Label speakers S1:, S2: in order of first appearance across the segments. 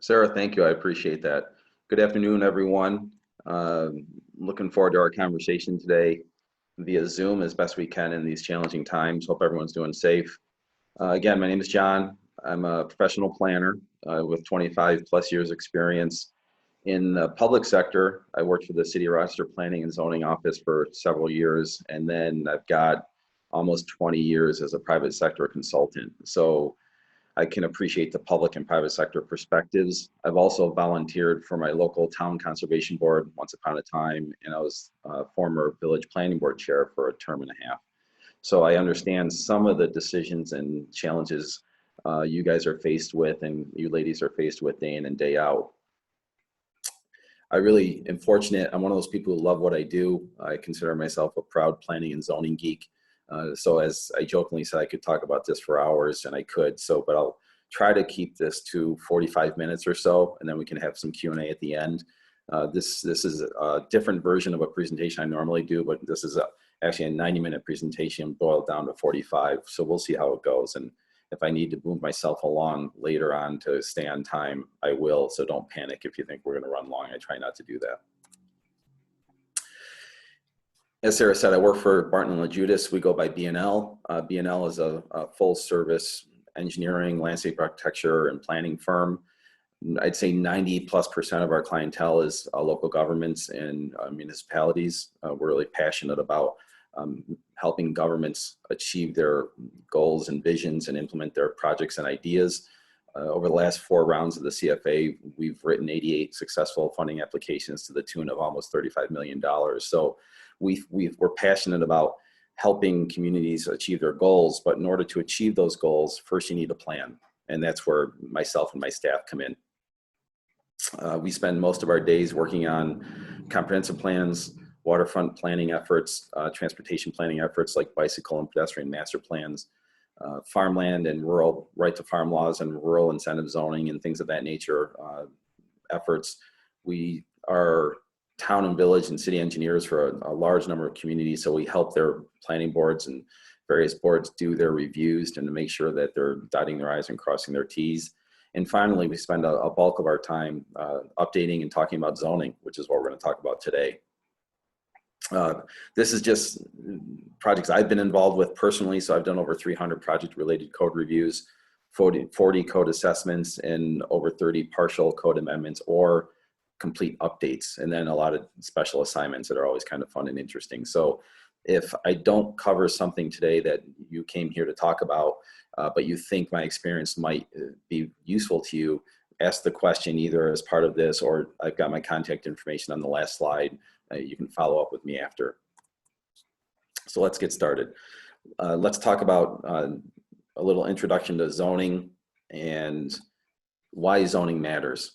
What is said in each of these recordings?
S1: Sarah, thank you. I appreciate that. Good afternoon, everyone. Looking forward to our conversation today via Zoom as best we can in these challenging times. Hope everyone's doing safe. Again, my name is John. I'm a professional planner with 25 plus years experience in the public sector. I worked for the City of Rochester Planning and Zoning Office for several years, and then I've got almost 20 years as a private sector consultant. So I can appreciate the public and private sector perspectives. I've also volunteered for my local town conservation board once upon a time, and I was former village planning board chair for a term and a half. So I understand some of the decisions and challenges you guys are faced with and you ladies are faced with day in and day out. I really am fortunate. I'm one of those people who love what I do. I consider myself a proud planning and zoning geek. So as I jokingly said, I could talk about this for hours, and I could. But I'll try to keep this to 45 minutes or so, and then we can have some Q&A at the end. This is a different version of a presentation I normally do, but this is actually a 90-minute presentation boiled down to 45. So we'll see how it goes. And if I need to move myself along later on to stay on time, I will. So don't panic if you think we're going to run long. I try not to do that. As Sarah said, I work for Barton and Loguidice. We go by B&L. B&L is a full-service engineering, landscape architecture, and planning firm. I'd say 90+% of our clientele is local governments and municipalities. We're really passionate about helping governments achieve their goals and visions and implement their projects and ideas. Over the last 4 rounds of the CFA, we've written 88 successful funding applications to the tune of almost $35 million. So we're passionate about helping communities achieve their goals, but in order to achieve those goals, first you need a plan. And that's where myself and my staff come in. We spend most of our days working on comprehensive plans, waterfront planning efforts, transportation planning efforts like bicycle and pedestrian master plans, farmland and rural right to farm laws and rural incentive zoning and things of that nature efforts. We are town and village and city engineers for a large number of communities, so we help their planning boards and various boards do their reviews and to make sure that they're dotting their I's and crossing their T's. And finally, we spend a bulk of our time updating and talking about zoning, which is what we're going to talk about today. This is just projects I've been involved with personally, so I've done over 300 project-related code reviews, 40 code assessments, and over 30 partial code amendments or complete updates, and then a lot of special assignments that are always kind of fun and interesting. So if I don't cover something today that you came here to talk about, but you think my experience might be useful to you, ask the question either as part of this, or I've got my contact information on the last slide. You can follow up with me after. So let's get started. Let's talk about a little introduction to zoning and why zoning matters.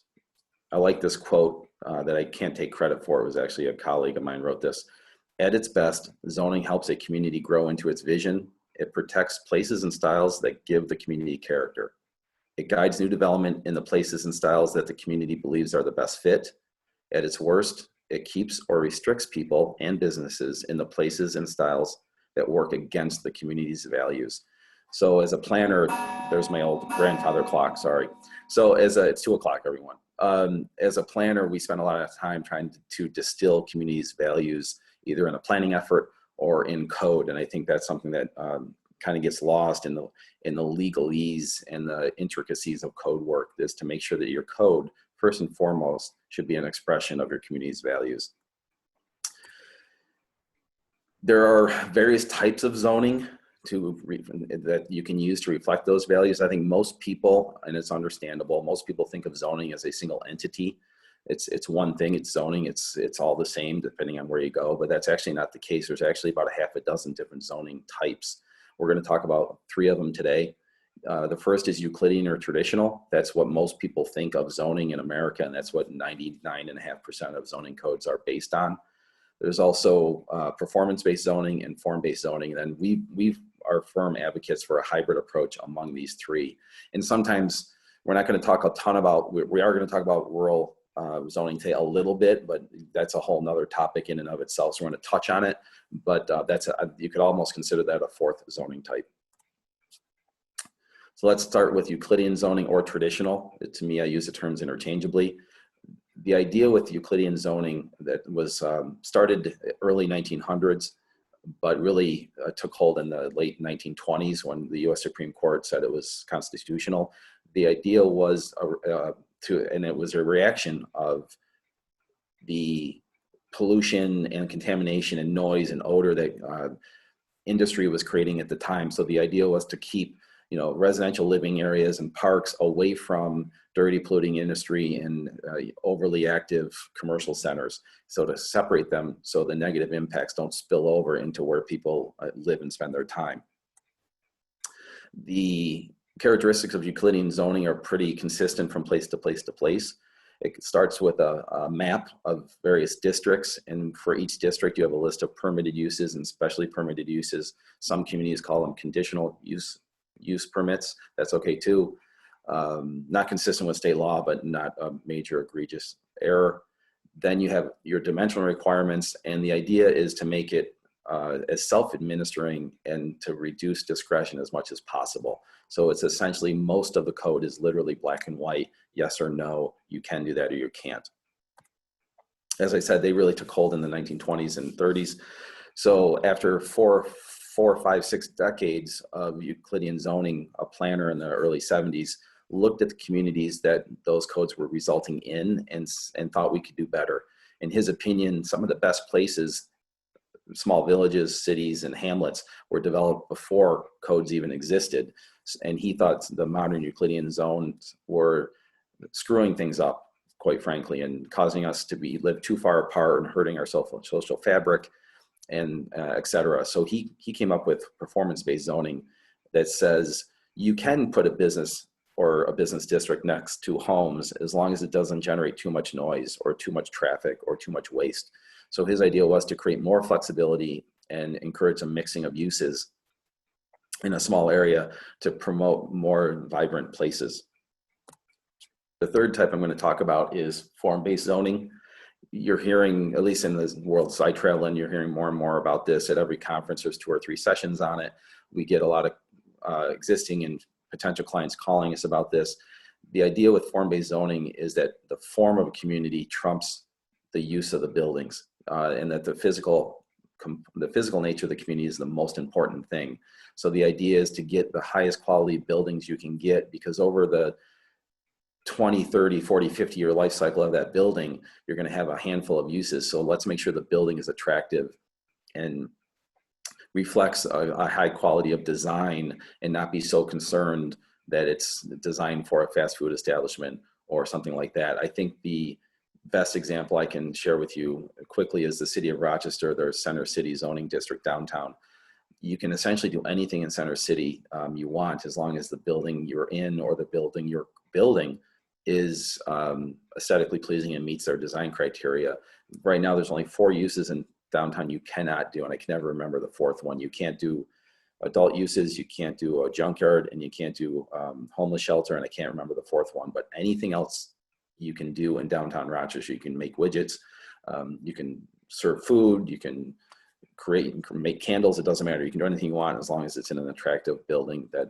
S1: I like this quote that I can't take credit for. It was actually a colleague of mine wrote this. At its best, zoning helps a community grow into its vision. It protects places and styles that give the community character. It guides new development in the places and styles that the community believes are the best fit. At its worst, it keeps or restricts people and businesses in the places and styles that work against the community's values. So as a planner, there's my old grandfather clock, sorry. So it's 2 o'clock, everyone. As a planner, we spend a lot of time trying to distill community's values, either in a planning effort or in code. And I think that's something that kind of gets lost in the legalese and the intricacies of code work, is to make sure that your code, first and foremost, should be an expression of your community's values. There are various types of zoning that you can use to reflect those values. I think most people, and it's understandable, most people think of zoning as a single entity. It's one thing, it's zoning, it's all the same depending on where you go, but that's actually not the case. There's actually about a half a dozen different zoning types. We're going to talk about 3 of them today. The first is Euclidean or traditional. That's what most people think of zoning in America, and that's what 99.5% of zoning codes are based on. There's also performance-based zoning and form-based zoning. And then we are firm advocates for a hybrid approach among these 3. And sometimes we're not going to talk a ton about, we are going to talk about rural zoning today a little bit, but that's a whole nother topic in and of itself. So we're going to touch on it, but you could almost consider that a 4th zoning type. So let's start with Euclidean zoning or traditional. To me, I use the terms interchangeably. The idea with Euclidean zoning that was started early 1900s, but really took hold in the late 1920s when the US Supreme Court said it was constitutional. The idea was and it was a reaction of the pollution and contamination and noise and odor that industry was creating at the time. So the idea was to keep, residential living areas and parks away from dirty, polluting industry and overly active commercial centers. So to separate them so the negative impacts don't spill over into where people live and spend their time. The characteristics of Euclidean zoning are pretty consistent from place to place to place. It starts with a map of various districts, and for each district you have a list of permitted uses and specially permitted uses. Some communities call them conditional use permits. That's okay too. Not consistent with state law, but not a major egregious error. Then you have your dimensional requirements, and the idea is to make it as self-administering and to reduce discretion as much as possible. So it's essentially, most of the code is literally black and white, yes or no, you can do that or you can't. As I said, they really took hold in the 1920s and 30s. So after four, 5, 6 decades of Euclidean zoning, a planner in the early 70s looked at the communities that those codes were resulting in and thought we could do better. In his opinion, some of the best places, small villages, cities, and hamlets, were developed before codes even existed. And he thought the modern Euclidean zones were screwing things up, quite frankly, and causing us to live too far apart and hurting our social fabric, and et cetera. So he came up with performance-based zoning that says you can put a business or a business district next to homes as long as it doesn't generate too much noise or too much traffic or too much waste. So his idea was to create more flexibility and encourage a mixing of uses in a small area to promote more vibrant places. The third type I'm going to talk about is form-based zoning. You're hearing, at least in the world I travel in, you're hearing more and more about this. At every conference, there's 2 or 3 sessions on it. We get a lot of existing and potential clients calling us about this. The idea with form-based zoning is that the form of a community trumps the use of the buildings, and that the physical nature of the community is the most important thing. So the idea is to get the highest quality buildings you can get, because over the 20, 30, 40, 50 year life cycle of that building, you're going to have a handful of uses. So let's make sure the building is attractive and reflects a high quality of design, and not be so concerned that it's designed for a fast food establishment or something like that. I think the best example I can share with you quickly is the city of Rochester, their Center City zoning district downtown. You can essentially do anything in Center City you want, as long as the building you're in or the building you're building is aesthetically pleasing and meets their design criteria. Right now, there's only 4 uses in downtown you cannot do, and I can never remember the 4th one. You can't do adult uses, you can't do a junkyard, and you can't do homeless shelter, and I can't remember the 4th one, but anything else you can do in downtown Rochester. You can make widgets, you can serve food, you can make candles, it doesn't matter. You can do anything you want as long as it's in an attractive building that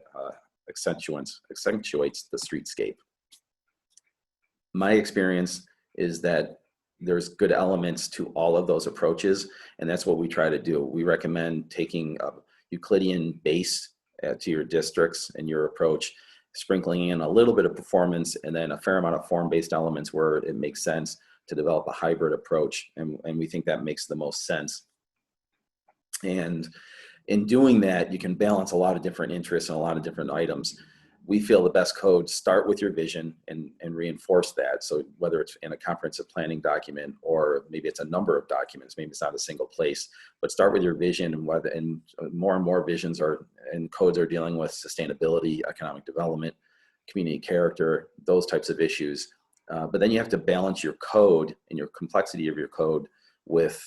S1: accentuates the streetscape. My experience is that there's good elements to all of those approaches, and that's what we try to do. We recommend taking a Euclidean base to your districts and your approach, sprinkling in a little bit of performance and then a fair amount of form-based elements where it makes sense to develop a hybrid approach, and we think that makes the most sense. And in doing that, you can balance a lot of different interests and a lot of different items. We feel the best codes start with your vision and reinforce that. So whether it's in a comprehensive planning document, or maybe it's a number of documents, maybe it's not a single place, but start with your vision, and more visions and codes are dealing with sustainability, economic development, community character, those types of issues. But then you have to balance your code and your complexity of your code with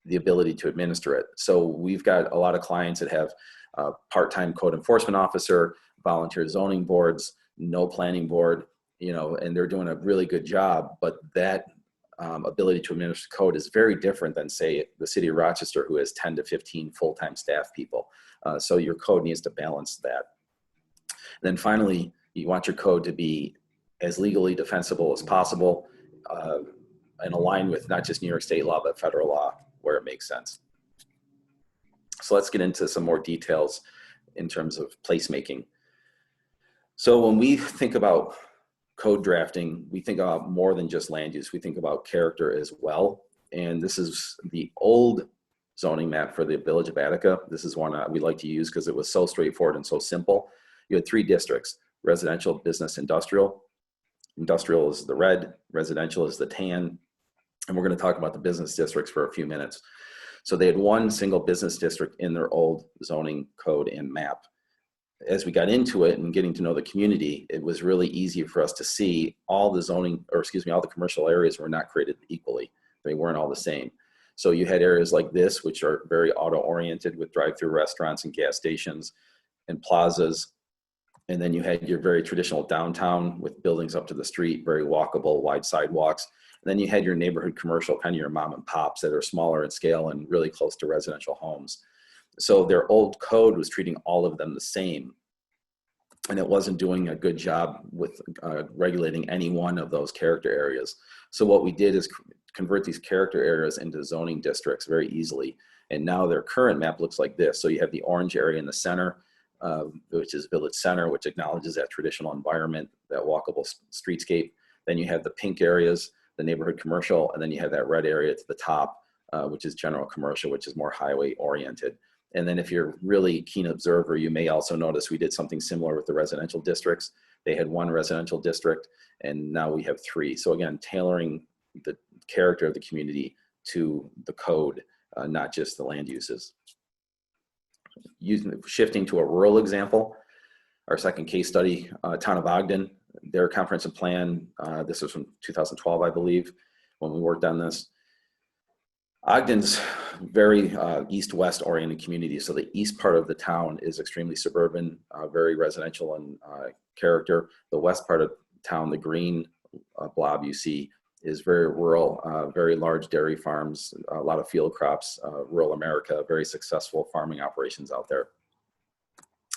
S1: the ability to administer it. So we've got a lot of clients that have a part-time code enforcement officer, volunteer zoning boards, no planning board, and they're doing a really good job, but that ability to administer code is very different than, say, the city of Rochester, who has 10 to 15 full-time staff people. So your code needs to balance that. Then finally, you want your code to be as legally defensible as possible, and align with not just New York state law, but federal law where it makes sense. So let's get into some more details in terms of placemaking. So when we think about code drafting, we think about more than just land use. We think about character as well. And this is the old zoning map for the Village of Attica. This is one we like to use because it was so straightforward and so simple. You had 3 districts: residential, business, industrial. Industrial is the red, residential is the tan. And we're going to talk about the business districts for a few minutes. So they had one single business district in their old zoning code and map. As we got into it and getting to know the community, it was really easy for us to see all the zoning, or excuse me, all the commercial areas were not created equally. They weren't all the same. So you had areas like this, which are very auto-oriented with drive-through restaurants and gas stations and plazas. And then you had your very traditional downtown with buildings up to the street, very walkable, wide sidewalks. And then you had your neighborhood commercial, kind of your mom and pops that are smaller in scale and really close to residential homes. So their old code was treating all of them the same. And it wasn't doing a good job with regulating any one of those character areas. So what we did is convert these character areas into zoning districts very easily. And now their current map looks like this. So you have the orange area in the center, which is Village Center, which acknowledges that traditional environment, that walkable streetscape. Then you have the pink areas, the neighborhood commercial, and then you have that red area to the top, which is general commercial, which is more highway oriented. And then if you're really keen observer, you may also notice we did something similar with the residential districts. They had 1 residential district, and now we have 3. So again, tailoring the character of the community to the code, not just the land uses. Shifting to a rural example, our second case study, town of Ogden, their comprehensive plan, this was from 2012, I believe, when we worked on this. Ogden's very east-west oriented community. So the east part of the town is extremely suburban, very residential in character. The west part of town, the green blob you see, is very rural, very large dairy farms, a lot of field crops, rural America, very successful farming operations out there.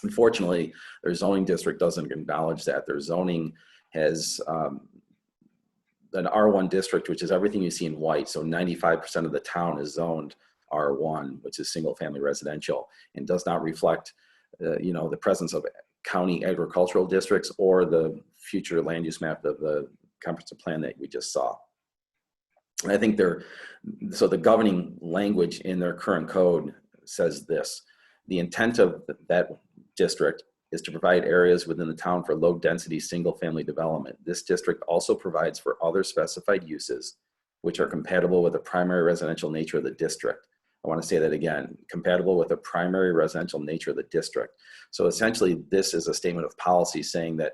S1: Unfortunately, their zoning district doesn't acknowledge that. Their zoning has an R1 district, which is everything you see in white. So 95% of the town is zoned R1, which is single family residential, and does not reflect the presence of county agricultural districts or the future land use map of the comprehensive plan that we just saw. And I think so the governing language in their current code says this: the intent of that district is to provide areas within the town for low density single family development. This district also provides for other specified uses which are compatible with the primary residential nature of the district. I want to say that again, compatible with the primary residential nature of the district. So essentially this is a statement of policy saying that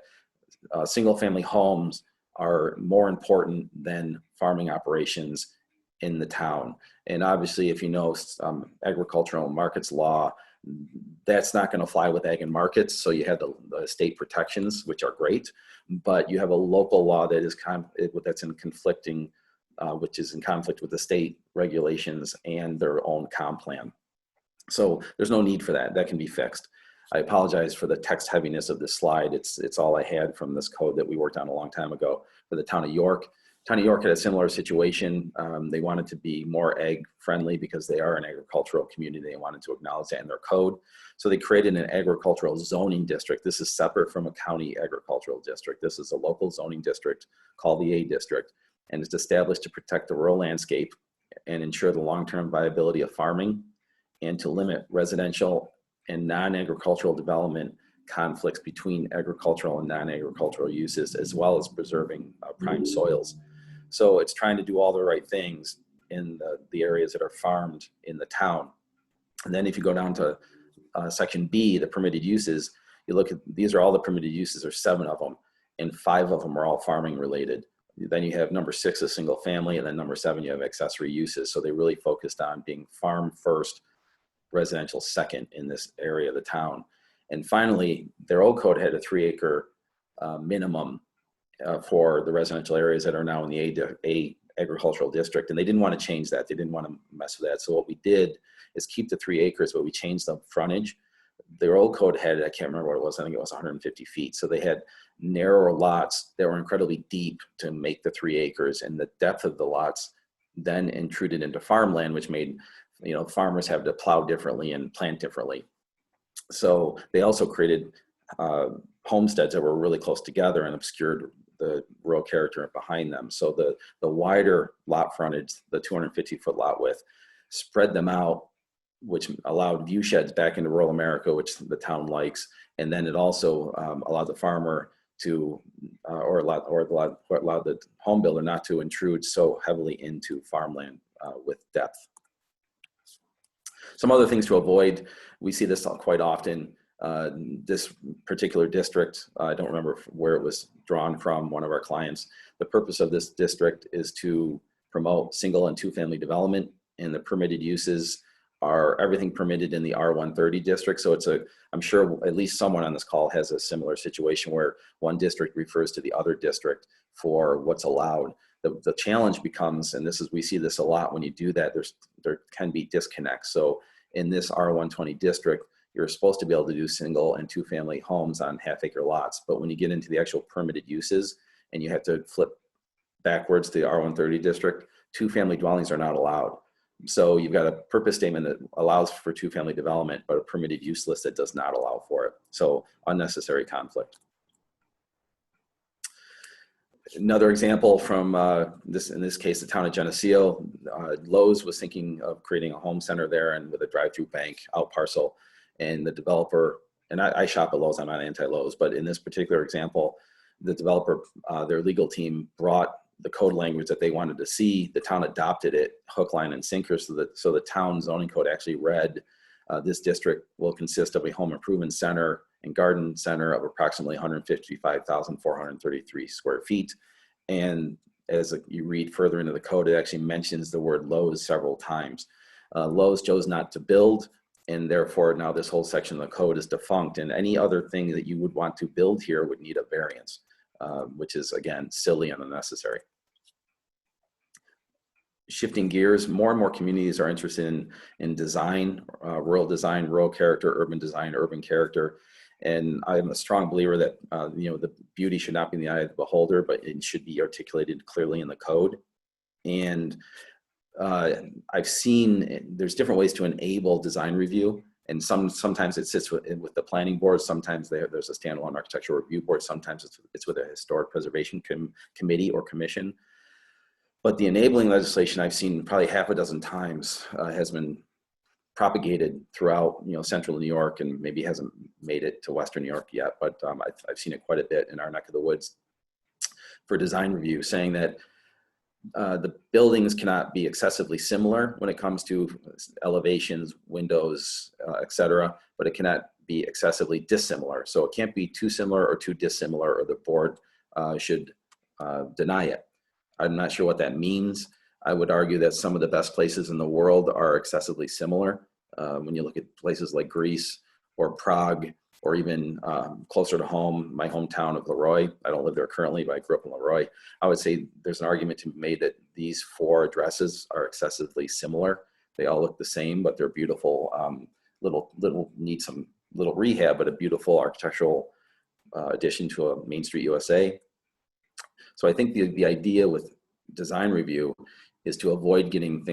S1: single family homes are more important than farming operations in the town. And obviously, if you know agricultural markets law, that's not going to fly with ag and markets. So you have the state protections, which are great, but you have a local law that is that's in conflicting, which is in conflict with the state regulations and their own comp plan. So there's no need for that. That can be fixed. I apologize for the text heaviness of this slide. It's all I had from this code that we worked on a long time ago for the town of York. Town of York had a similar situation. They wanted to be more ag friendly because they are an agricultural community. They wanted to acknowledge that in their code. So they created an agricultural zoning district. This is separate from a county agricultural district. This is a local zoning district called the A district, and it's established to protect the rural landscape and ensure the long-term viability of farming and to limit residential and non-agricultural development conflicts between agricultural and non-agricultural uses, as well as preserving prime soils. So it's trying to do all the right things in the areas that are farmed in the town. And then if you go down to section B, the permitted uses, you look at, these are all the permitted uses, there's 7 of them, and 5 of them are all farming related. Then you have number 6 is single family, and then number 7, you have accessory uses. So they really focused on being farm first, residential second in this area of the town. And finally, their old code had a 3-acre minimum for the residential areas that are now in the A agricultural district. And they didn't want to change that. They didn't want to mess with that. So what we did is keep the 3 acres, but we changed the frontage. their old code had, I can't remember what it was, I think it was 150 feet. So they had narrower lots that were incredibly deep to make the 3 acres, and the depth of the lots then intruded into farmland, which made, you know, farmers have to plow differently and plant differently. So they also created homesteads that were really close together and obscured the rural character behind them. So the wider lot frontage, the 250-foot lot width, spread them out, which allowed view sheds back into rural America, which the town likes. And then it also allowed the farmer to, or allowed the home builder not to intrude so heavily into farmland with depth. Some other things to avoid, we see this quite often. This particular district, I don't remember where it was drawn from, one of our clients. The purpose of this district is to promote single and 2-family development, and the permitted uses are everything permitted in the R130 district. So it's I'm sure at least someone on this call has a similar situation where one district refers to the other district for what's allowed. The challenge becomes, and we see this a lot when you do that, there can be disconnects. So in this R120 district, you're supposed to be able to do single and 2-family homes on half-acre lots. But when you get into the actual permitted uses and you have to flip backwards to the R130 district, 2-family dwellings are not allowed. So you've got a purpose statement that allows for 2-family development, but a permitted use list that does not allow for it. So unnecessary conflict. Another example from in this case, the town of Geneseo, Lowe's was thinking of creating a home center there and with a drive-through bank out parcel. And the developer, and I shop at Lowe's, I'm not anti-Lowe's, but in this particular example, the developer, their legal team brought the code language that they wanted to see. The town adopted it, hook, line, and sinker, so the town zoning code actually read, this district will consist of a home improvement center and garden center of approximately 155,433 square feet. And as you read further into the code, it actually mentions the word Lowe's several times. Lowe's chose not to build, and therefore now this whole section of the code is defunct, and any other thing that you would want to build here would need a variance, which is, again, silly and unnecessary. Shifting gears, more and more communities are interested in design, rural character, urban design, urban character. And I'm a strong believer that the beauty should not be in the eye of the beholder, but it should be articulated clearly in the code. And I've seen there's different ways to enable design review, and sometimes it sits with the planning board. Sometimes there's a standalone architectural review board. Sometimes it's with a historic preservation committee or commission. But the enabling legislation I've seen probably half a dozen times has been propagated throughout central New York, and maybe hasn't made it to western New York yet, but I've seen it quite a bit in our neck of the woods for design review, saying that the buildings cannot be excessively similar when it comes to elevations, windows, etc., but it cannot be excessively dissimilar. So it can't be too similar or too dissimilar, or the board should deny it. I'm not sure what that means. I would argue that some of the best places in the world are excessively similar. When you look at places like Greece or Prague, or even closer to home, my hometown of Leroy. I don't live there currently, but I grew up in Leroy. I would say there's an argument to be made that these 4 addresses are excessively similar. They all look the same, but they're beautiful, need some little rehab, but a beautiful architectural addition to a Main Street USA. So I think the idea with design review is to avoid getting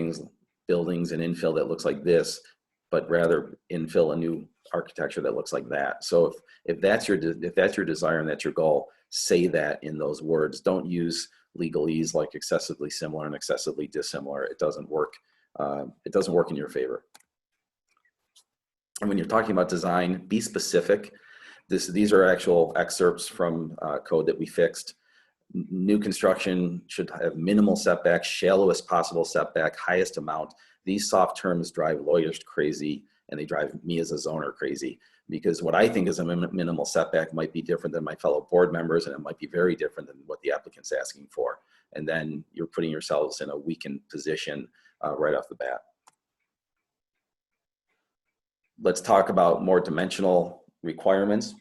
S1: buildings and infill that looks like this, but rather infill a new architecture that looks like that. So if that's your desire and that's your goal, say that in those words. Don't use legalese like excessively similar and excessively dissimilar. It doesn't work. It doesn't work in your favor. And when you're talking about design, be specific. These are actual excerpts from code that we fixed. New construction should have minimal setback, shallowest possible setback, highest amount. These soft terms drive lawyers crazy, and they drive me as a zoner crazy, because what I think is a minimal setback might be different than my fellow board members, and it might be very different than what the applicant's asking for. And then you're putting yourselves in a weakened position right off the bat. Let's talk about more dimensional requirements,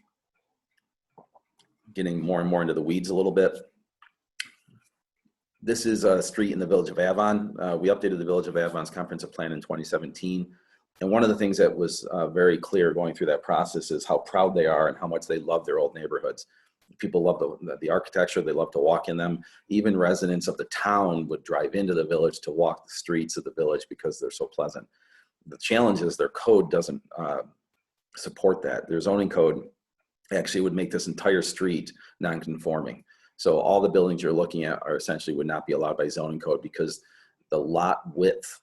S1: getting more and more into the weeds a little bit. This is a street in the village of Avon. We updated the village of Avon's comprehensive plan in 2017. And one of the things that was very clear going through that process is how proud they are and how much they love their old neighborhoods. People love the architecture, they love to walk in them. Even residents of the town would drive into the village to walk the streets of the village because they're so pleasant. The challenge is their code doesn't support that. Their zoning code actually would make this entire street non-conforming. So all the buildings you're looking at are essentially would not be allowed by zoning code because the lot width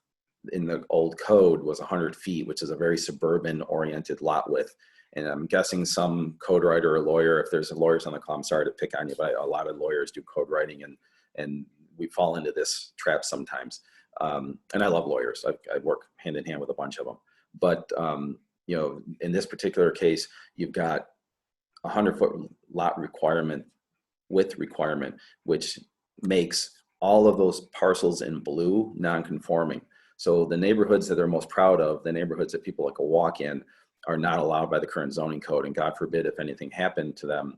S1: in the old code was 100 feet, which is a very suburban oriented lot width. And I'm guessing some code writer or lawyer, if there's lawyers on the call, I'm sorry to pick on you, but a lot of lawyers do code writing and we fall into this trap sometimes. And I love lawyers. I work hand in hand with a bunch of them. But, you know, in this particular case, you've got 100-foot lot requirement, width requirement, which makes all of those parcels in blue non-conforming. So the neighborhoods that they're most proud of, the neighborhoods that people like to walk in, are not allowed by the current zoning code. And God forbid if anything happened to them,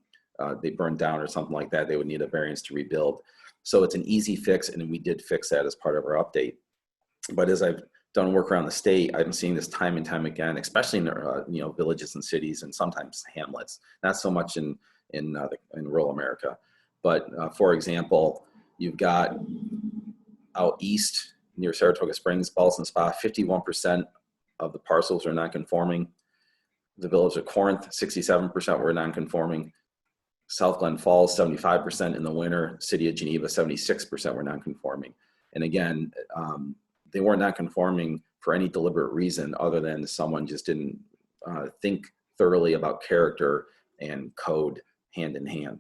S1: they burned down or something like that, they would need a variance to rebuild. So it's an easy fix, and we did fix that as part of our update. But as I've done work around the state, I'm seeing this time and time again, especially in you know, villages and cities and sometimes hamlets. Not so much in rural America, but for example, you've got out east near Saratoga Springs, Ballston Spa, 51% of the parcels are non-conforming. The village of Corinth, 67% were non-conforming. South Glen Falls, 75% in the winter. City of Geneva, 76% were non-conforming. And again, they weren't non-conforming for any deliberate reason other than someone just didn't think thoroughly about character and code hand in hand.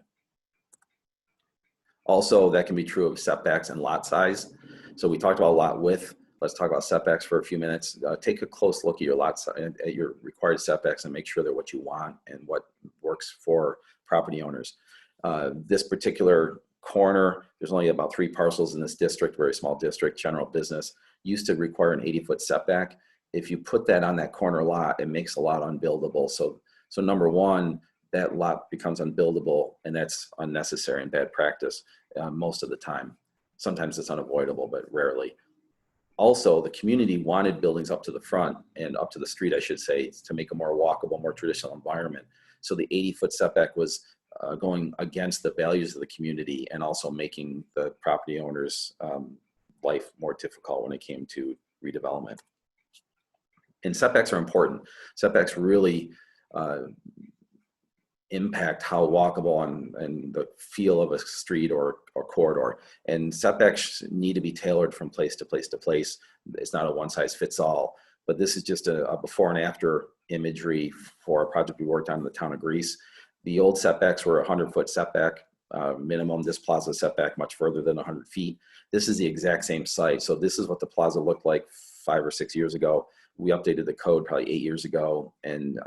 S1: Also, that can be true of setbacks and lot size. So we talked about lot width. Let's talk about setbacks for a few minutes. Take a close look at your lot size, at your required setbacks, and make sure they're what you want and what works for property owners. This particular corner, there's only about 3 parcels in this district, very small district, general business, used to require an 80-foot setback. If you put that on that corner lot, it makes a lot unbuildable. So number one, that lot becomes unbuildable, and that's unnecessary and bad practice most of the time. Sometimes it's unavoidable, but rarely. Also, the community wanted buildings up to the front and up to the street, I should say, to make a more walkable, more traditional environment. So the 80-foot setback was going against the values of the community and also making the property owners' life more difficult when it came to redevelopment. And setbacks are important. Setbacks really impact how walkable and the feel of a street or corridor. And setbacks need to be tailored from place to place to place. It's not a one size fits all, but this is just a before and after imagery for a project we worked on in the town of Greece. The old setbacks were 100-foot setback minimum. This plaza setback much further than 100 feet. This is the exact same site. So this is what the plaza looked like 5 or 6 years ago. We updated the code probably 8 years ago, and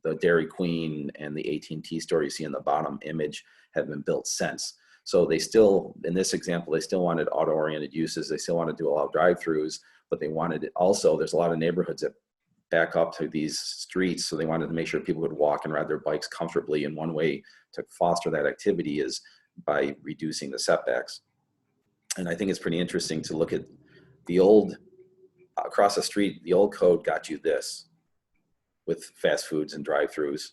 S1: the Dairy Queen and the AT&T store you see in the bottom image have been built since. So they still, in this example, they still wanted auto-oriented uses. They still wanted to allow drive-throughs, but they wanted it also, there's a lot of neighborhoods that back up to these streets, so they wanted to make sure people could walk and ride their bikes comfortably. And one way to foster that activity is by reducing the setbacks. And I think it's pretty interesting to look at the old, across the street, the old code got you this with fast foods and drive-throughs.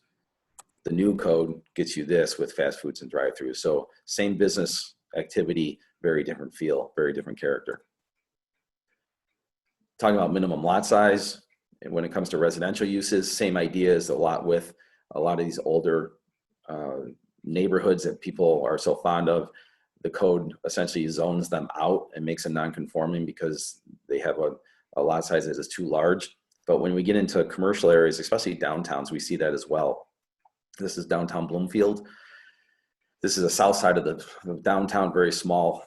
S1: The new code gets you this with fast foods and drive-throughs. So same business activity, very different feel, very different character. Talking about minimum lot size, and when it comes to residential uses, same idea as the lot width. A lot of these older neighborhoods that people are so fond of, the code essentially zones them out and makes them non-conforming because they have a lot size that is too large. But when we get into commercial areas, especially downtowns, we see that as well. This is downtown Bloomfield. This is the south side of the downtown, very small,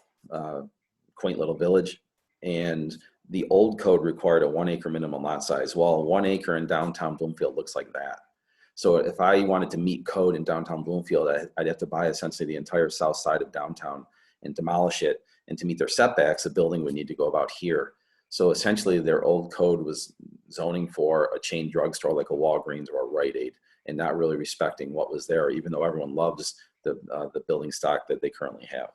S1: quaint little village. And the old code required a 1 acre minimum lot size. Well, 1 acre in downtown Bloomfield looks like that. So if I wanted to meet code in downtown Bloomfield, I'd have to buy essentially the entire south side of downtown and demolish it. And to meet their setbacks, the building would need to go about here. So essentially their old code was zoning for a chain drugstore like a Walgreens or a Rite Aid, and not really respecting what was there, even though everyone loves the building stock that they currently have.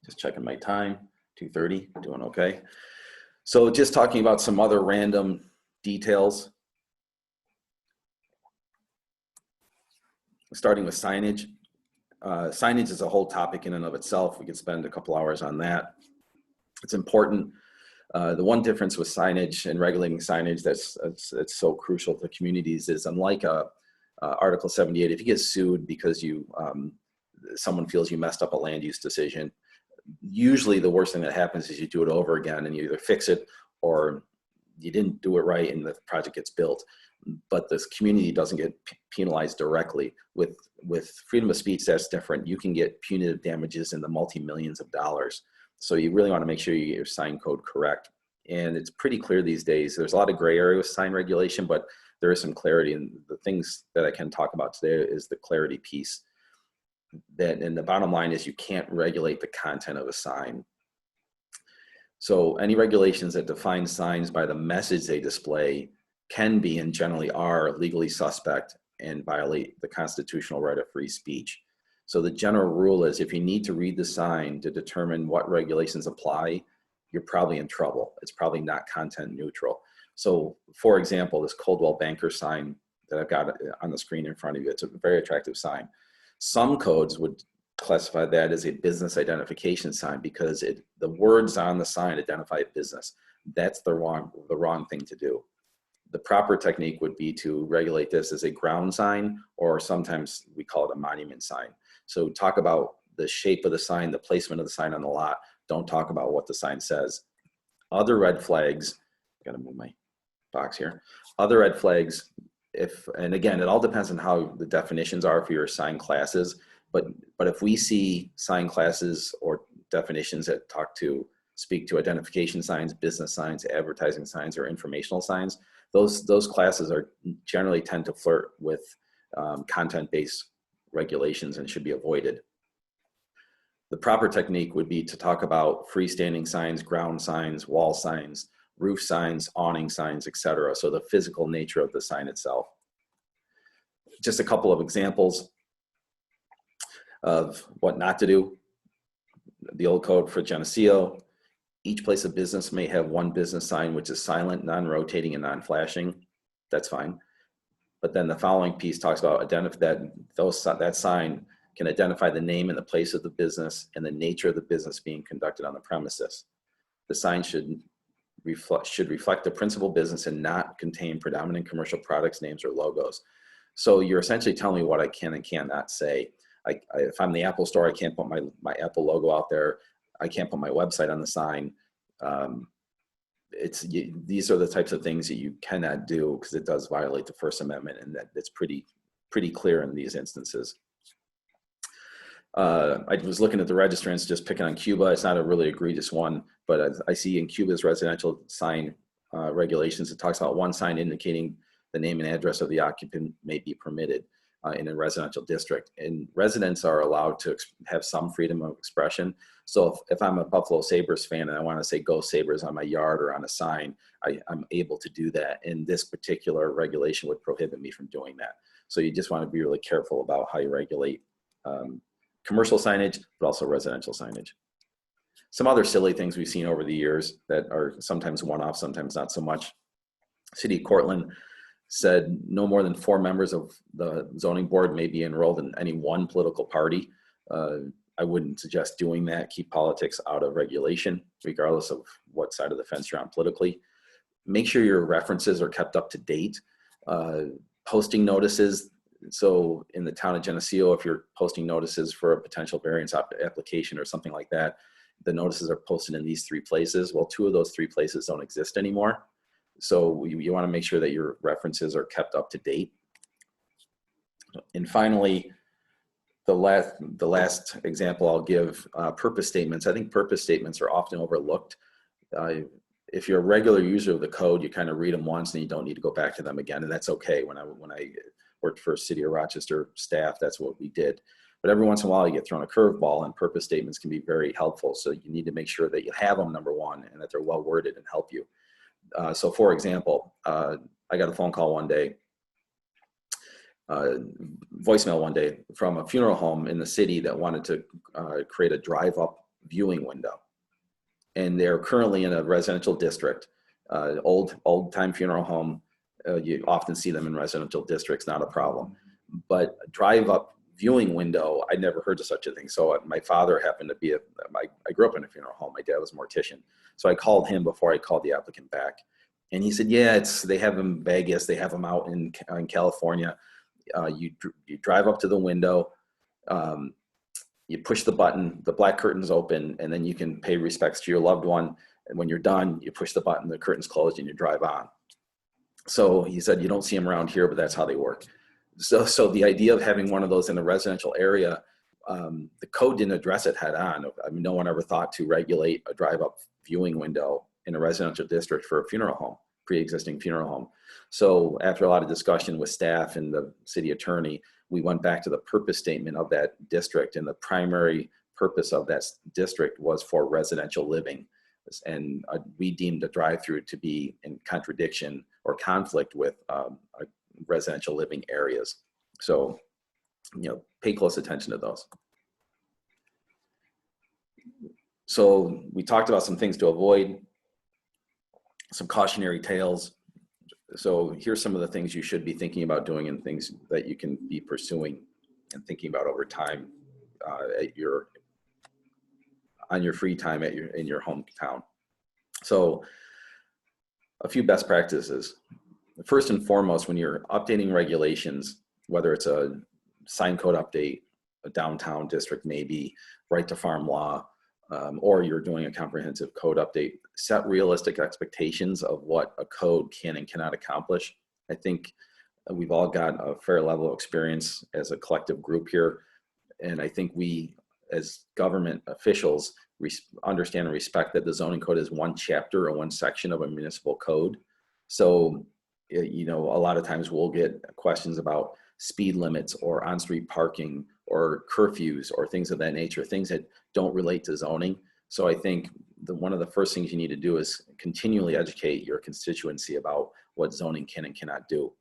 S1: Just checking my time, 2:30, doing okay. So just talking about some other random details, starting with signage. Signage is a whole topic in and of itself. We could spend a couple hours on that. It's important. The one difference with signage and regulating signage that's so crucial to communities is, unlike Article 78, if you get sued because someone feels you messed up a land use decision, usually the worst thing that happens is you do it over again and you either fix it or you didn't do it right and the project gets built. But this community doesn't get penalized directly. With freedom of speech, that's different. You can get punitive damages in the multi-millions of dollars. So you really want to make sure you get your sign code correct. And it's pretty clear these days. There's a lot of gray area with sign regulation, but there is some clarity. And the things that I can talk about today is the clarity piece. And the bottom line is you can't regulate the content of a sign. So any regulations that define signs by the message they display can be, and generally are, legally suspect and violate the constitutional right of free speech. So the general rule is, if you need to read the sign to determine what regulations apply, you're probably in trouble. It's probably not content neutral. So for example, this Coldwell Banker sign that I've got on the screen in front of you, it's a very attractive sign. Some codes would classify that as a business identification sign because the words on the sign identify a business. That's the wrong thing to do. The proper technique would be to regulate this as a ground sign, or sometimes we call it a monument sign. So talk about the shape of the sign, the placement of the sign on the lot. Don't talk about what the sign says. Other red flags, I gotta move my box here. Other red flags, and again, it all depends on how the definitions are for your sign classes, but if we see sign classes or definitions that speak to identification signs, business signs, advertising signs, or informational signs, those classes generally tend to flirt with content-based regulations and should be avoided. The proper technique would be to talk about freestanding signs, ground signs, wall signs, roof signs, awning signs, etc. So the physical nature of the sign itself. Just a couple of examples of what not to do. The old code for Geneseo: each place of business may have one business sign which is silent, non-rotating, and non-flashing. That's fine. But then the following piece talks about that sign can identify the name and the place of the business and the nature of the business being conducted on the premises. The sign should reflect the principal business and not contain predominant commercial products, names, or logos. So you're essentially telling me what I can and cannot say. If I'm the Apple store, I can't put my Apple logo out there. I can't put my website on the sign. These are the types of things that you cannot do because it does violate the First Amendment, and that's pretty clear in these instances. I was looking at the registrants, just picking on Cuba. It's not a really egregious one, but I see in Cuba's residential sign regulations, it talks about one sign indicating the name and address of the occupant may be permitted in a residential district. And residents are allowed to have some freedom of expression. So if I'm a Buffalo Sabres fan and I want to say "Go Sabres" on my yard or on a sign, I'm able to do that. And this particular regulation would prohibit me from doing that. So you just want to be really careful about how you regulate commercial signage, but also residential signage. Some other silly things we've seen over the years that are sometimes one-off, sometimes not so much. City of Cortland said no more than 4 members of the zoning board may be enrolled in any one political party. I wouldn't suggest doing that. Keep politics out of regulation, regardless of what side of the fence you're on politically. Make sure your references are kept up to date. Posting notices. So in the town of Geneseo, if you're posting notices for a potential variance application or something like that, the notices are posted in these 3 places. Well, 2 of those 3 places don't exist anymore. So you want to make sure that your references are kept up to date. And finally, the last example I'll give, purpose statements. I think purpose statements are often overlooked. If you're a regular user of the code, you kind of read them once and you don't need to go back to them again, and that's okay. When I worked for City of Rochester staff, that's what we did. But every once in a while you get thrown a curveball, and purpose statements can be very helpful. So you need to make sure that you have them, number one, and that they're well worded and help you. So for example, I got a phone call one day, voicemail one day from a funeral home in the city that wanted to create a drive-up viewing window. and they're currently in a residential district, old time funeral home. You often see them in residential districts, not a problem. But a drive-up viewing window, I never heard of such a thing. So my father happened to be I grew up in a funeral home. My dad was a mortician. So I called him before I called the applicant back. And he said, yeah, they have them in Vegas. They have them out in California. You drive up to the window, you push the button, the black curtains open, and then you can pay respects to your loved one. And when you're done, you push the button, the curtains close, and you drive on. So he said, you don't see them around here, but that's how they work. So the idea of having one of those in a residential area, the code didn't address it head on. I mean, no one ever thought to regulate a drive-up viewing window in a residential district for a funeral home, pre-existing funeral home. So after a lot of discussion with staff and the city attorney, we went back to the purpose statement of that district, and the primary purpose of that district was for residential living. And we deemed a drive-through to be in contradiction or conflict with residential living areas. So, pay close attention to those. So we talked about some things to avoid, some cautionary tales. So here's some of the things you should be thinking about doing and things that you can be pursuing and thinking about over time on your free time in your hometown. So a few best practices. First and foremost, when you're updating regulations, whether it's a sign code update, a downtown district, maybe right to farm law, or you're doing a comprehensive code update, set realistic expectations of what a code can and cannot accomplish. I think we've all got a fair level of experience as a collective group here. And I think we, as government officials, understand and respect that the zoning code is one chapter or one section of a municipal code. So, a lot of times we'll get questions about speed limits or on-street parking or curfews or things of that nature, things that don't relate to zoning. So I think one of the first things you need to do is continually educate your constituency about what zoning can and cannot do.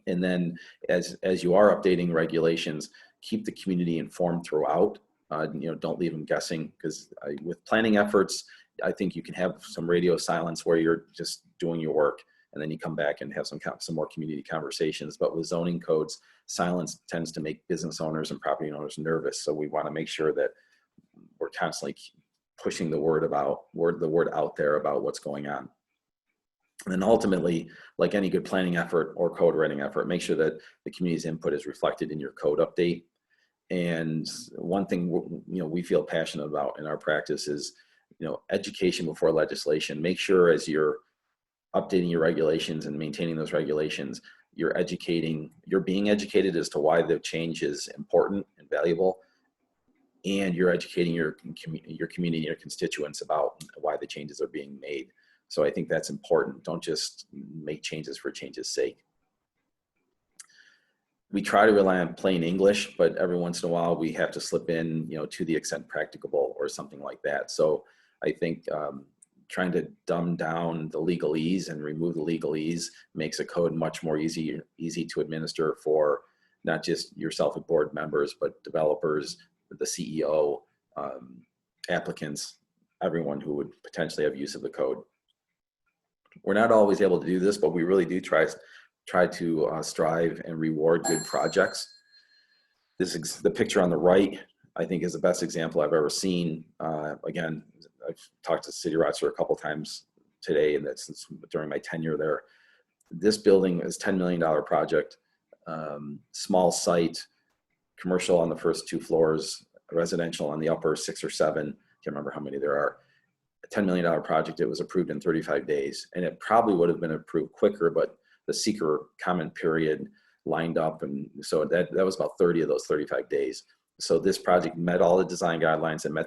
S1: And then as you are updating regulations, keep the community informed throughout. Don't leave them guessing, because with planning efforts, I think you can have some radio silence where you're just doing your work, and then you come back and have some more community conversations. But with zoning codes, silence tends to make business owners and property owners nervous. So we want to make sure that we're constantly pushing the word out there about what's going on. And then ultimately, like any good planning effort or code writing effort, make sure that the community's input is reflected in your code update. And one thing we feel passionate about in our practice is education before legislation. Make sure as you're updating your regulations and maintaining those regulations, you're being educated as to why the change is important and valuable, and you're educating your community, your constituents about why the changes are being made. So I think that's important. Don't just make changes for change's sake. We try to rely on plain English, but every once in a while we have to slip in, to the extent practicable or something like that. So I think trying to dumb down the legalese and remove the legalese makes a code much more easy to administer for not just yourself as board members, but developers, the CEO, applicants, everyone who would potentially have use of the code. We're not always able to do this, but we really do try to strive and reward good projects. The picture on the right, I think, is the best example I've ever seen. Again, I've talked to City of Rochester a couple times today, and that's during my tenure there. This building is $10 million project, small site, commercial on the first 2 floors, residential on the upper 6 or 7. Can't remember how many there are. A $10 million project. It was approved in 35 days, and it probably would have been approved quicker, but the seeker comment period lined up, and so that was about 30 of those 35 days. So this project met all the design guidelines and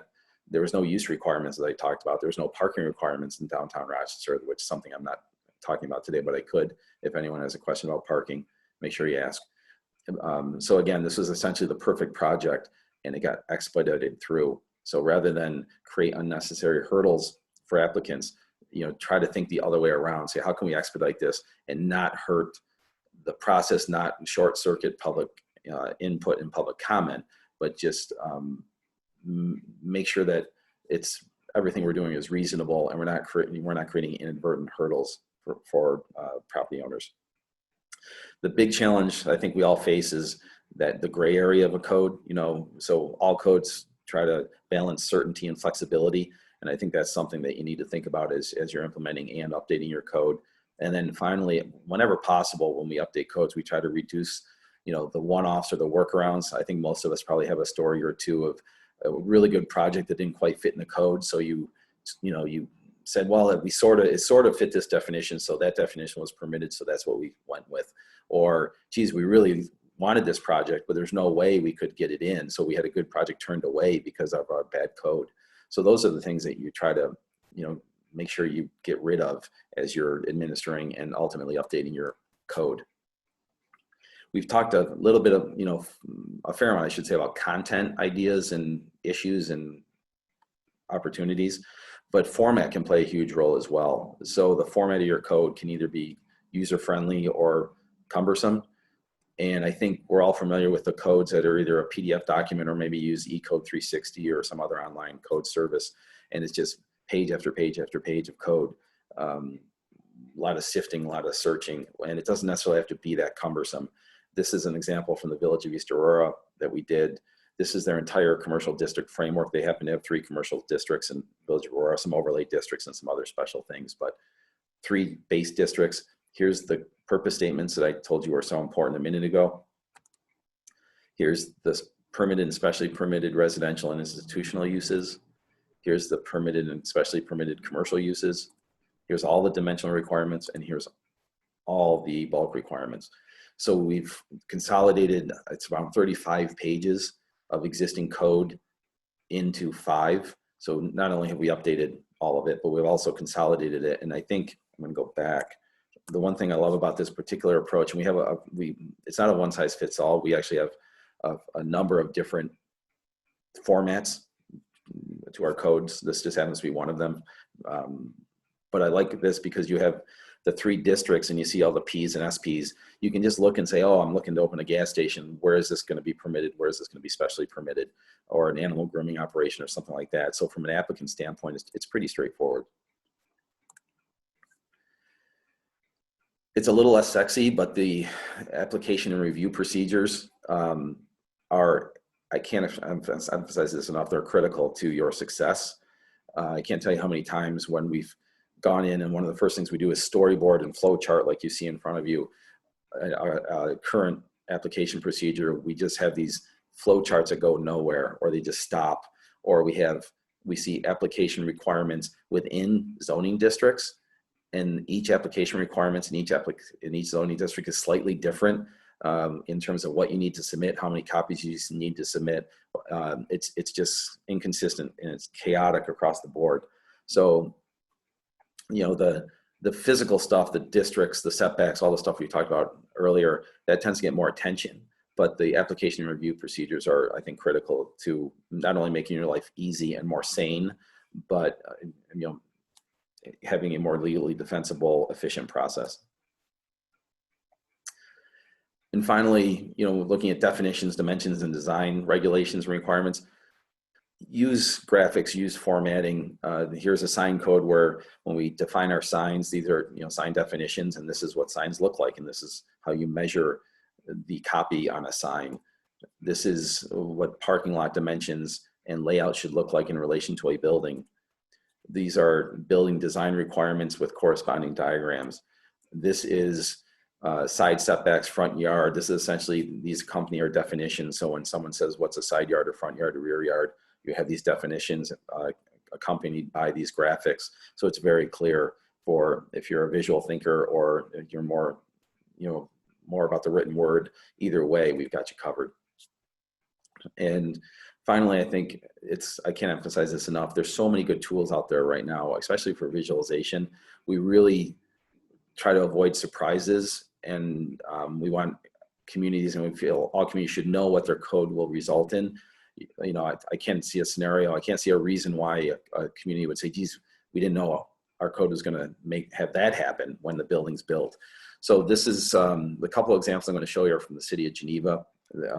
S1: there was no use requirements that I talked about. There was no parking requirements in downtown Rochester, which is something I'm not talking about today, but I could. If anyone has a question about parking, make sure you ask. So again, this was essentially the perfect project, and it got expedited through. So rather than create unnecessary hurdles for applicants, try to think the other way around. Say, how can we expedite this and not hurt the process, not short circuit public input and public comment, but just make sure that it's everything we're doing is reasonable, and we're not creating inadvertent hurdles for property owners. The big challenge I think we all face is that the gray area of a code, so all codes try to balance certainty and flexibility. And I think that's something that you need to think about as you're implementing and updating your code. And then finally, whenever possible, when we update codes, we try to reduce, the one-offs or the workarounds. I think most of us probably have a story or two of a really good project that didn't quite fit in the code. So you said, well, it sort of fit this definition, so that definition was permitted, so that's what we went with. Or, geez, we really wanted this project, but there's no way we could get it in, so we had a good project turned away because of our bad code. So those are the things that you try to, make sure you get rid of as you're administering and ultimately updating your code. We've talked a little bit of, a fair amount, I should say, about content ideas and issues and opportunities, but format can play a huge role as well. So the format of your code can either be user-friendly or cumbersome. And I think we're all familiar with the codes that are either a PDF document or maybe use eCode 360 or some other online code service. And it's just page after page after page of code. A lot of sifting, a lot of searching, and it doesn't necessarily have to be that cumbersome. This is an example from the Village of East Aurora that we did. This is their entire commercial district framework. They happen to have 3 commercial districts in Village of Aurora, some overlay districts and some other special things, but 3 base districts. Here's the purpose statements that I told you were so important a minute ago. Here's the permitted and specially permitted residential and institutional uses. Here's the permitted and specially permitted commercial uses. Here's all the dimensional requirements, and here's all the bulk requirements. So we've consolidated, it's around 35 pages of existing code into 5. So not only have we updated all of it, but we've also consolidated it. And I think I'm gonna go back. The one thing I love about this particular approach, and we have it's not a one size fits all. We actually have a number of different formats to our codes. This just happens to be one of them. But I like this because you have the 3 districts and you see all the P's and SP's. You can just look and say, oh, I'm looking to open a gas station. Where is this going to be permitted? Where is this going to be specially permitted? Or an animal grooming operation or something like that. So from an applicant standpoint, it's pretty straightforward. It's a little less sexy, but the application and review procedures are, I can't emphasize this enough, they're critical to your success. I can't tell you how many times when we've gone in and one of the first things we do is storyboard and flow chart like you see in front of you. Our current application procedure, we just have these flow charts that go nowhere, or they just stop, or we see application requirements within zoning districts, and each application requirements in each zoning district is slightly different in terms of what you need to submit, how many copies you need to submit. It's just inconsistent and it's chaotic across the board. So, the physical stuff, the districts, the setbacks, all the stuff we talked about earlier, that tends to get more attention. But the application and review procedures are, I think, critical to not only making your life easy and more sane, but having a more legally defensible, efficient process. And finally, looking at definitions, dimensions, and design regulations and requirements. Use graphics, use formatting. Here's a sign code where when we define our signs, these are sign definitions, and this is what signs look like, and this is how you measure the copy on a sign. This is what parking lot dimensions and layout should look like in relation to a building. These are building design requirements with corresponding diagrams. This is side setbacks, front yard. This is essentially, these accompany our definitions. So when someone says what's a side yard or front yard or rear yard, you have these definitions accompanied by these graphics. So it's very clear for if you're a visual thinker or if you're more, more about the written word. Either way, we've got you covered. And finally, I think I can't emphasize this enough. There's so many good tools out there right now, especially for visualization. We really try to avoid surprises, and we want communities, and we feel all communities should know what their code will result in. I can't see a scenario, I can't see a reason why a community would say, geez, we didn't know our code was going to have that happen when the building's built. So this is the couple of examples I'm going to show you are from the city of Geneva.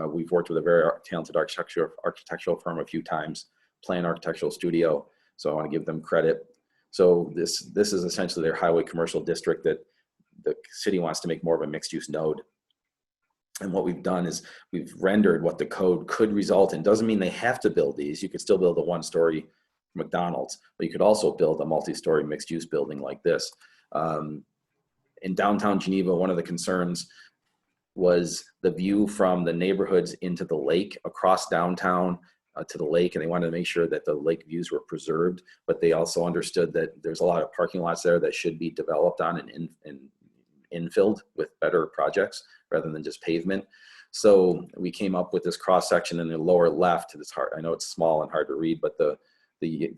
S1: We've worked with a very talented architectural firm a few times, Plan Architectural Studio. So I want to give them credit. So this is essentially their highway commercial district that the city wants to make more of a mixed use node. And what we've done is we've rendered what the code could result in. Doesn't mean they have to build these. You could still build a one-story McDonald's, but you could also build a multi-story mixed-use building like this. In downtown Geneva, one of the concerns was the view from the neighborhoods into the lake, across downtown to the lake, and they wanted to make sure that the lake views were preserved, but they also understood that there's a lot of parking lots there that should be developed on and infilled with better projects rather than just pavement. So we came up with this cross section in the lower left. It's hard, I know it's small and hard to read, but the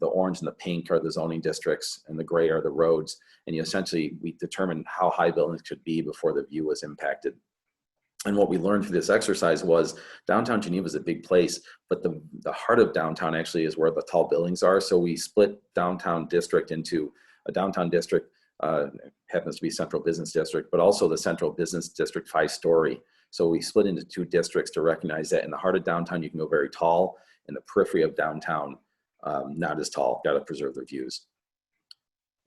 S1: orange and the pink are the zoning districts and the gray are the roads. And we determined how high buildings could be before the view was impacted. And what we learned through this exercise was downtown Geneva is a big place, but the heart of downtown actually is where the tall buildings are. So we split downtown district into a downtown district, happens to be central business district, but also the central business district 5-story. So we split into 2 districts to recognize that in the heart of downtown, you can go very tall. In the periphery of downtown, not as tall, got to preserve their views.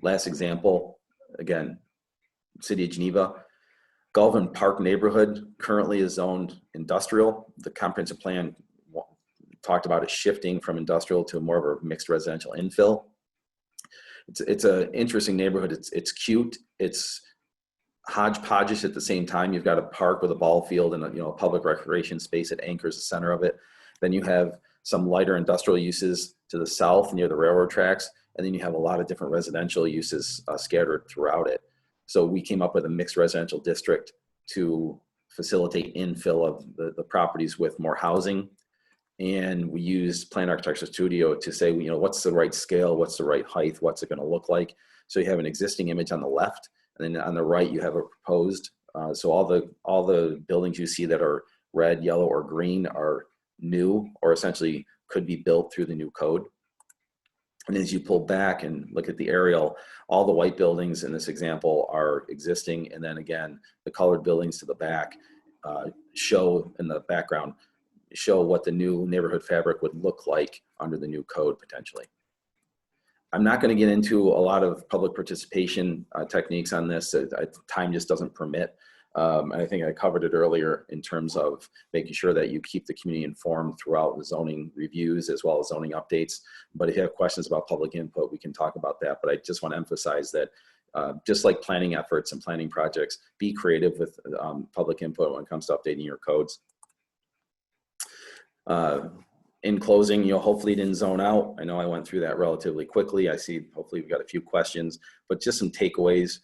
S1: Last example, again, City of Geneva. Galvin Park neighborhood currently is zoned industrial. The comprehensive plan talked about it shifting from industrial to more of a mixed residential infill. It's an interesting neighborhood. It's cute. It's hodgepodge at the same time. You've got a park with a ball field and a public recreation space that anchors the center of it. Then you have some lighter industrial uses to the south near the railroad tracks, and then you have a lot of different residential uses scattered throughout it. So we came up with a mixed residential district to facilitate infill of the properties with more housing. And we used Plan Architecture Studio to say, what's the right scale, what's the right height, what's it going to look like. So you have an existing image on the left, and then on the right you have a proposed. So all the buildings you see that are red, yellow, or green are new, or essentially could be built through the new code. And as you pull back and look at the aerial, all the white buildings in this example are existing. And then again, the colored buildings to the back show in the background, show what the new neighborhood fabric would look like under the new code potentially. I'm not going to get into a lot of public participation techniques on this. Time just doesn't permit. And I think I covered it earlier in terms of making sure that you keep the community informed throughout the zoning reviews as well as zoning updates. But if you have questions about public input, we can talk about that. But I just want to emphasize that just like planning efforts and planning projects, be creative with public input when it comes to updating your codes. In closing, hopefully it didn't zone out. I know I went through that relatively quickly. I see hopefully we've got a few questions, but just some takeaways.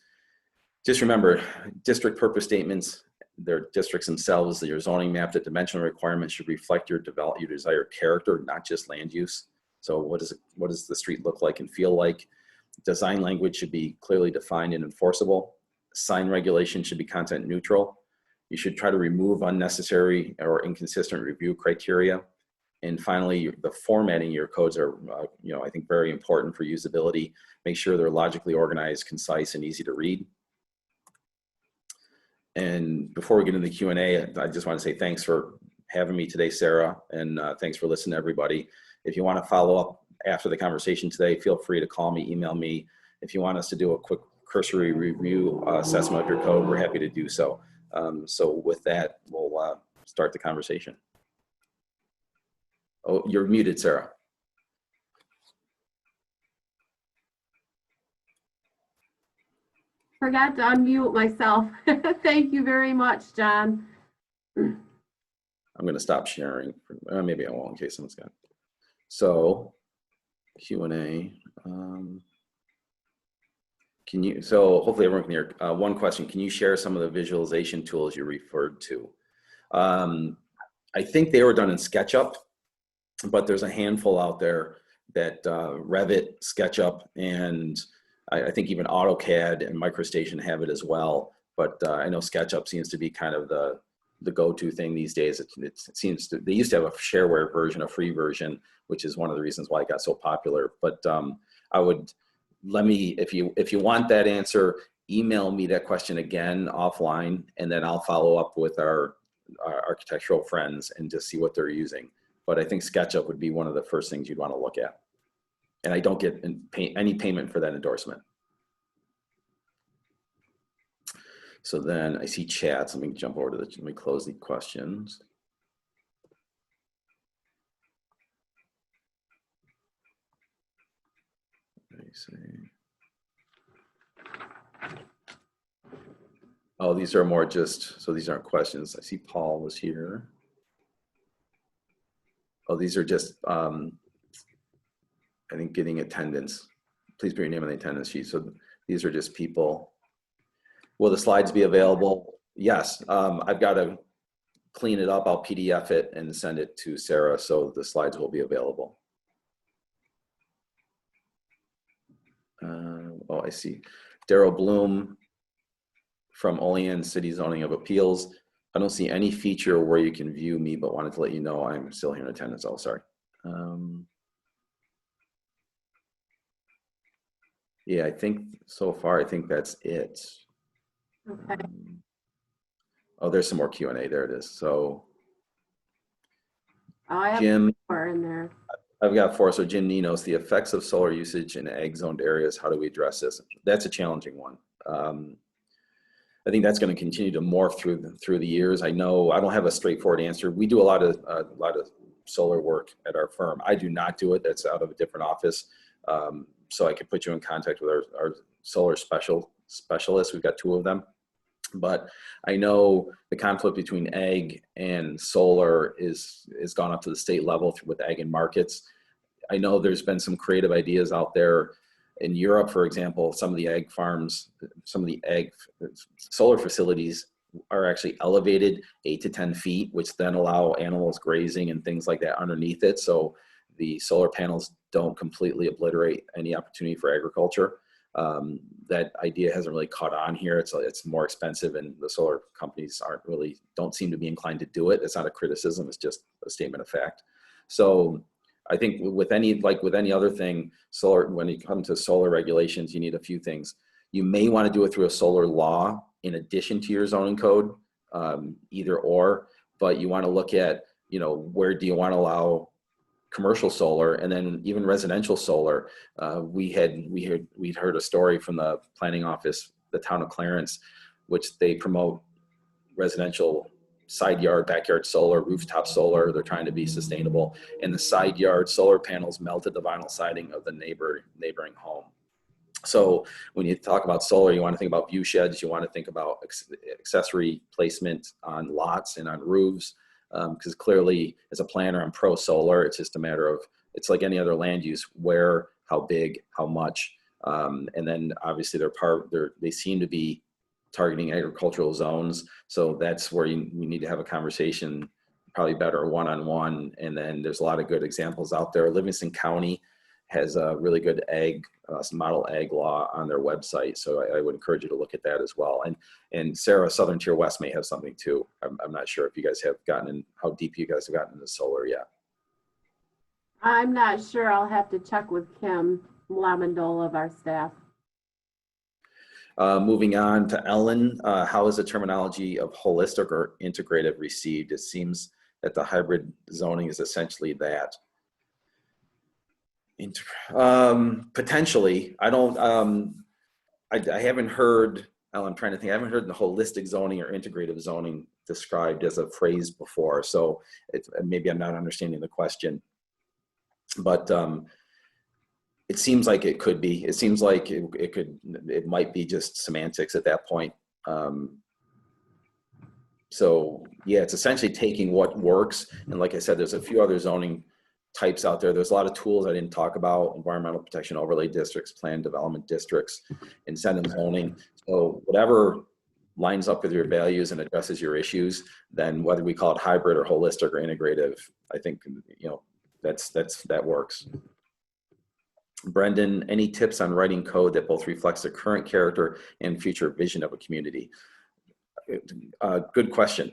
S1: Just remember, district purpose statements, their districts themselves, your zoning map, the dimensional requirements should reflect your desired character, not just land use. So what does the street look like and feel like? Design language should be clearly defined and enforceable. Sign regulation should be content neutral. You should try to remove unnecessary or inconsistent review criteria. And finally, the formatting of your codes are, I think very important for usability. Make sure they're logically organized, concise, and easy to read. And before we get into the Q&A, I just want to say thanks for having me today, Sarah, and thanks for listening to everybody. If you want to follow up after the conversation today, feel free to call me, email me. If you want us to do a quick cursory review assessment of your code, we're happy to do so. So with that, we'll start the conversation. Oh, you're muted, Sarah.
S2: Forgot to unmute myself. Thank you very much, John.
S1: I'm going to stop sharing. Maybe I won't in case someone's got. So Q&A. So hopefully everyone can hear. One question, can you share some of the visualization tools you referred to? I think they were done in SketchUp, but there's a handful out there that Revit, SketchUp, and I think even AutoCAD and MicroStation have it as well. But I know SketchUp seems to be kind of the go-to thing these days. It seems to, they used to have a shareware version, a free version, which is one of the reasons why it got so popular. But if you want that answer, email me that question again offline, and then I'll follow up with our architectural friends and just see what they're using. But I think SketchUp would be one of the first things you'd want to look at. and I don't get any payment for that endorsement. So then I see chats. Let me jump over to let me close the questions. Let me see. Oh, these are more just, so these aren't questions. I see Paul was here. Oh, these are just, I think, getting attendance. Please put your name on the attendance sheet. So these are just people. Will the slides be available? Yes, I've got to clean it up. I'll PDF it and send it to Sarah, so the slides will be available. Oh, I see. Daryl Bloom from Olean City Zoning of Appeals. I don't see any feature where you can view me, but wanted to let you know I'm still here in attendance. Oh, sorry. Yeah, I think so far, I think that's it.
S2: Okay.
S1: Oh, there's some more Q&A. There it is. So
S2: I have
S1: Jim,
S2: 4 in there.
S1: I've got 4. So Jim Ninos, the effects of solar usage in ag zoned areas. How do we address this? That's a challenging one. I think that's going to continue to morph through the years. I know I don't have a straightforward answer. We do a lot of solar work at our firm. I do not do it. That's out of a different office. So I can put you in contact with our solar specialists. We've got 2 of them. But I know the conflict between ag and solar is gone up to the state level with ag and markets. I know there's been some creative ideas out there in Europe, for example. Some of the ag farms, some of the ag solar facilities are actually elevated 8 to 10 feet, which then allow animals grazing and things like that underneath it. So the solar panels don't completely obliterate any opportunity for agriculture. That idea hasn't really caught on here. It's more expensive, and the solar companies don't seem to be inclined to do it. It's not a criticism, it's just a statement of fact. So I think with any other thing, solar, when it comes to solar regulations, you need a few things. You may want to do it through a solar law in addition to your zoning code, either or, but you want to look at, where do you want to allow commercial solar, and then even residential solar. We'd heard a story from the planning office, the town of Clarence, which they promote residential side yard, backyard solar, rooftop solar. They're trying to be sustainable. And the side yard solar panels melted the vinyl siding of the neighboring home. So when you talk about solar, you want to think about view sheds. You want to think about accessory placement on lots and on roofs. Because clearly, as a planner, I'm pro solar. It's just a matter of, it's like any other land use: where, how big, how much, and then obviously they seem to be targeting agricultural zones. So that's where we need to have a conversation, probably better one-on-one. And then there's a lot of good examples out there. Livingston County has a really good model ag law on their website. So I would encourage you to look at that as well. And Sarah, Southern Tier West may have something too. I'm not sure if you guys have how deep you guys have gotten into solar yet.
S2: I'm not sure. I'll have to check with Kim Lamondola of our staff.
S1: Moving on to Ellen, how is the terminology of holistic or integrative received? It seems that the hybrid zoning is essentially that. Potentially. I haven't heard, I'm trying to think, I haven't heard the holistic zoning or integrative zoning described as a phrase before. So maybe I'm not understanding the question, but it seems like it could be. It seems like it might be just semantics at that point. So yeah, it's essentially taking what works. And like I said, there's a few other zoning types out there. There's a lot of tools I didn't talk about: environmental protection overlay districts, planned development districts, incentive zoning. So whatever lines up with your values and addresses your issues, then whether we call it hybrid or holistic or integrative, I think, that works. Brendan, any tips on writing code that both reflects the current character and future vision of a community? Good question.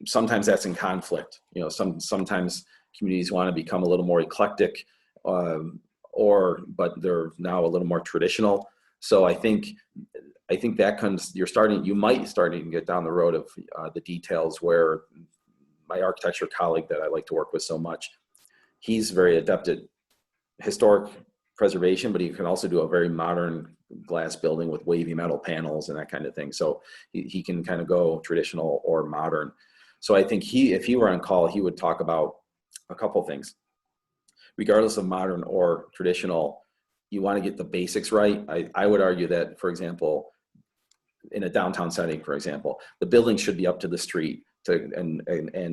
S1: Sometimes that's in conflict. Sometimes communities want to become a little more eclectic, but they're now a little more traditional. So I think that comes, you might starting to get down the road of the details, where my architecture colleague that I like to work with so much, he's very adept at historic preservation, but he can also do a very modern glass building with wavy metal panels and that kind of thing. So he can kind of go traditional or modern. So I think if he were on call, he would talk about a couple things. Regardless of modern or traditional, you want to get the basics right. I would argue that, for example, in a downtown setting, for example, the building should be up to the street and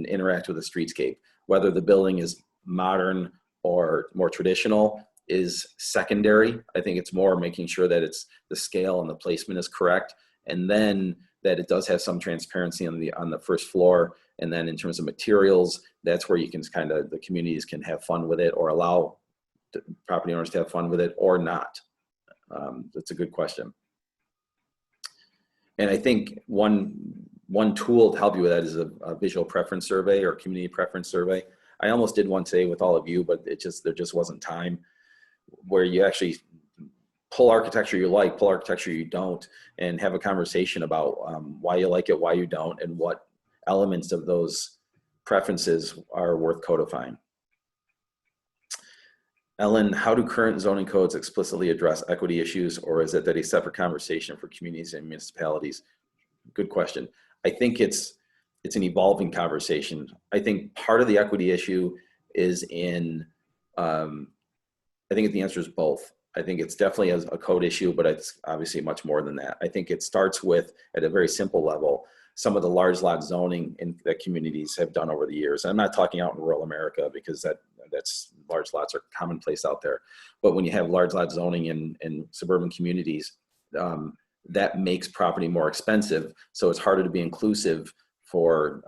S1: interact with the streetscape. Whether the building is modern or more traditional is secondary. I think it's more making sure that it's the scale and the placement is correct, and then that it does have some transparency on the first floor. And then in terms of materials, that's where you can kind of, the communities can have fun with it, or allow the property owners to have fun with it or not. That's a good question. And I think one tool to help you with that is a visual preference survey or community preference survey. I almost did one today with all of you, but there just wasn't time, where you actually pull architecture you like, pull architecture you don't, and have a conversation about why you like it, why you don't, and what elements of those preferences are worth codifying. Ellen, how do current zoning codes explicitly address equity issues, or is it that a separate conversation for communities and municipalities? Good question. I think it's an evolving conversation. I think part of the equity issue is in, I think the answer is both. I think it's definitely a code issue, but it's obviously much more than that. I think it starts with, at a very simple level, some of the large lot zoning that communities have done over the years. And I'm not talking out in rural America, because that's large lots are commonplace out there. But when you have large lot zoning in suburban communities, that makes property more expensive. So it's harder to be inclusive for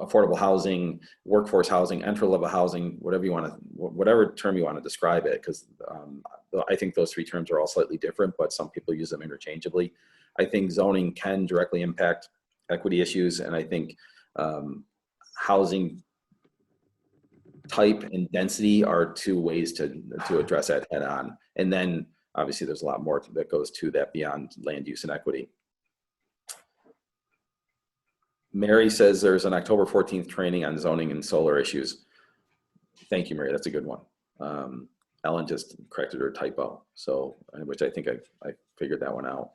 S1: affordable housing, workforce housing, entry-level housing, whatever term you want to describe it, because I think those three terms are all slightly different, but some people use them interchangeably. I think zoning can directly impact equity issues, and I think housing type and density are two ways to address that head on. And then obviously there's a lot more that goes to that beyond land use and equity. Mary says there's an October 14th training on zoning and solar issues. Thank you, Mary. That's a good one. Ellen just corrected her typo, so, which I think I figured that one out.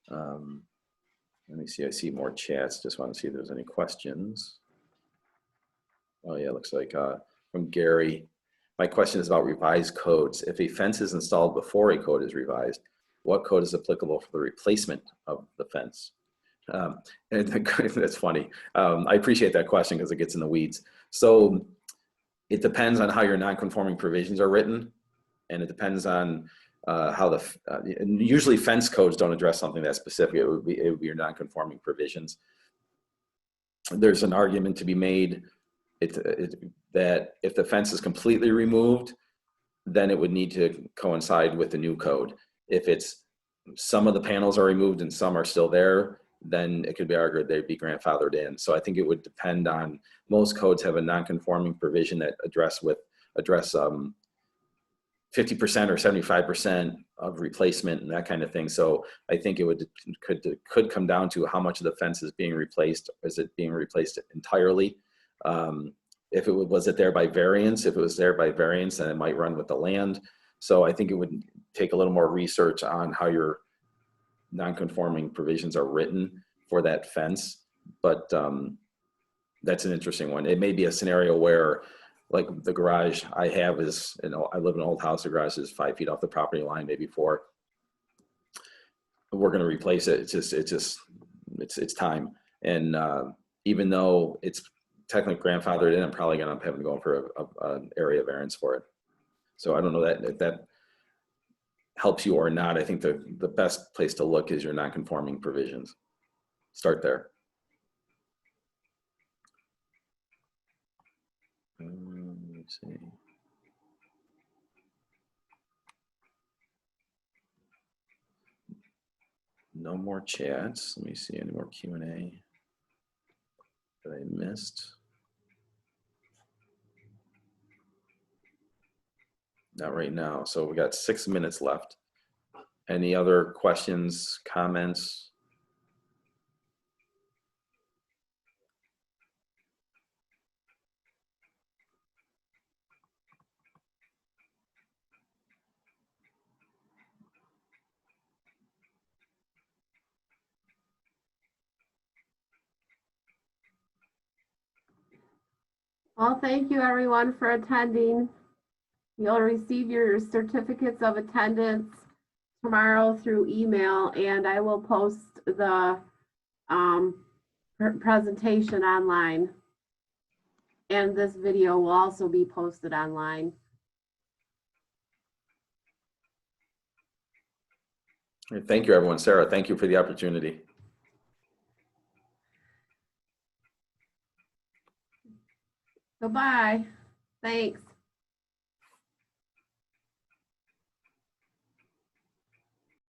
S1: Let me see. I see more chats. Just want to see if there's any questions. Oh yeah, looks like from Gary. My question is about revised codes. If a fence is installed before a code is revised, what code is applicable for the replacement of the fence? And that's funny. I appreciate that question because it gets in the weeds. So it depends on how your non-conforming provisions are written, and it depends on how usually fence codes don't address something that specific. It would be your non-conforming provisions. There's an argument to be made that if the fence is completely removed, then it would need to coincide with the new code. If it's some of the panels are removed and some are still there, then it could be argued they'd be grandfathered in. So I think it would depend on, most codes have a non-conforming provision that address 50% or 75% of replacement and that kind of thing. So I think it could come down to how much of the fence is being replaced. Is it being replaced entirely? If it was it there by variance? If it was there by variance, then it might run with the land. So I think it would take a little more research on how your non-conforming provisions are written for that fence. But that's an interesting one. It may be a scenario where, like the garage I have is, I live in an old house, the garage is 5 feet off the property line, maybe 4. We're going to replace it. It's time. And even though it's technically grandfathered in, I'm probably going to have to go for an area variance for it. So I don't know if that helps you or not. I think the best place to look is your non-conforming provisions. Start there. Let's see. No more chats. Let me see, any more Q&A that I missed? Not right now. So we got 6 minutes left. Any other questions, comments?
S2: Well, thank you everyone for attending. You'll receive your certificates of attendance tomorrow through email, and I will post the presentation online. And this video will also be posted online.
S1: Thank you, everyone. Sarah, thank you for the opportunity.
S2: Goodbye. Thanks.